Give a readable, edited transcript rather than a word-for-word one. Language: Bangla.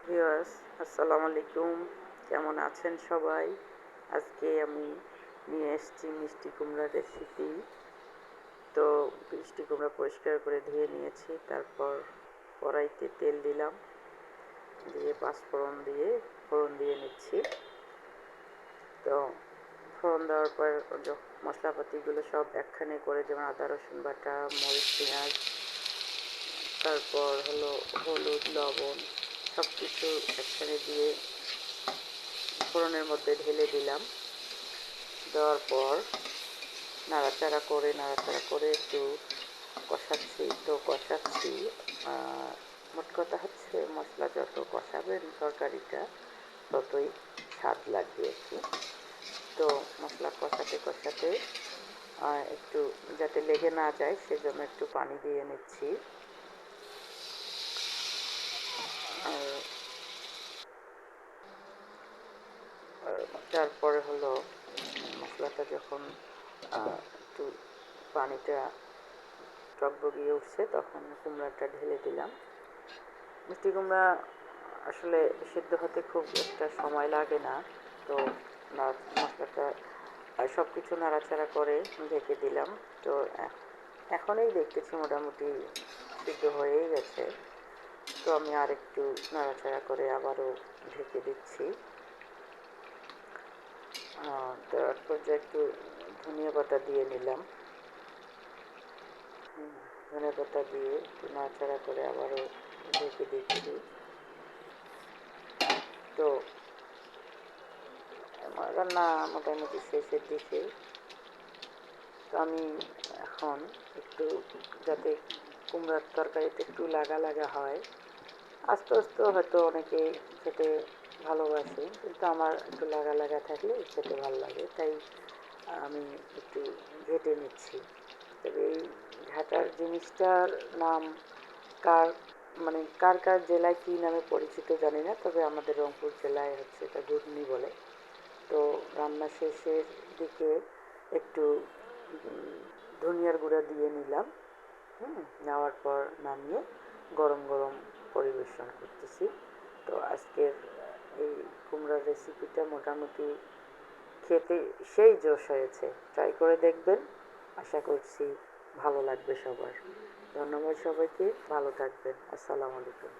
ভিউয়ার্স, আসসালামু আলাইকুম। কেমন আছেন সবাই? আজকে আমি নিয়ে এসেছি মিষ্টি কুমড়ার রেসিপি। তো মিষ্টি কুমড়া পরিষ্কার করে ধুয়ে নিয়েছি, তারপর কড়াইতে তেল দিলাম, দিয়ে পাঁচফোড়ন দিয়ে ফোড়ন দিয়ে নিচ্ছি। তো ফোড়ন দেওয়ার পর মশলাপাতিগুলো সব একখানে করে, যেমন আদা রসুন বাটা, মরিচ পেঁয়াজ, তারপর হলো হলুদ লবণ সব কিছু একখানে দিয়ে ফোড়নের মধ্যে ঢেলে দিলাম। দেওয়ার পর নাড়াচাড়া করে একটু কষাচ্ছি। মোট কথা হচ্ছে, মশলা যত কষাবেন তরকারিটা ততই স্বাদ লাগবে আর কি। তো মশলা কষাতে একটু যাতে লেগে না যায় সেজন্য একটু পানি দিয়ে নিচ্ছি। তারপরে হলো মশলাটা যখন একটু পানিটা টকবগিয়ে উঠছে তখন কুমড়াটা ঢেলে দিলাম। মিষ্টি কুমড়া আসলে সিদ্ধ হতে খুব একটা সময় লাগে না। তো মশলাটা সব কিছু নাড়াচাড়া করে ঢেকে দিলাম। তো এখনই দেখতেছি মোটামুটি সিদ্ধ হয়েই গেছে। তো আমি আর একটু নাড়াচাড়া করে আবারও ঢেকে দিচ্ছি। দেওয়ার পর্যায়ে একটু ধনিয়া পাতা দিয়ে নিলাম। ধনিয়া পাতা দিয়ে একটু নাড়াচাড়া করে আবারও ঢেকে দিচ্ছি। তো আমার রান্না মোটামুটি শেষের দিকে। তো আমি এখন একটু, যাতে কুমড়ার তরকারিতে একটু লাগা লাগা হয়, আস্তে আস্তে হয়তো অনেকে খেতে ভালোবাসে, কিন্তু আমার একটু লাগা লাগা থাকলে খেতে ভালো লাগে, তাই আমি একটু ঘেটে নিচ্ছি। তবে এই ঘাটার জিনিসটার নাম কার কার কার জেলায় কী নামে পরিচিত জানি না, তবে আমাদের রংপুর জেলায় হচ্ছে এটা ঘুগনি বলে। তো রান্না শেষের দিকে একটু ধনিয়ার গুঁড়া দিয়ে নিলাম। নেওয়ার পর নামিয়ে গরম গরম পরিবেশন করতেছি। তো আজকের এই কুমড়ার রেসিপিটা মোটামুটি খেতে সেই জোশ হয়েছে। ট্রাই করে দেখবেন, আশা করছি ভালো লাগবে সবার। ধন্যবাদ সবাইকে, ভালো থাকবেন। আসসালামু আলাইকুম।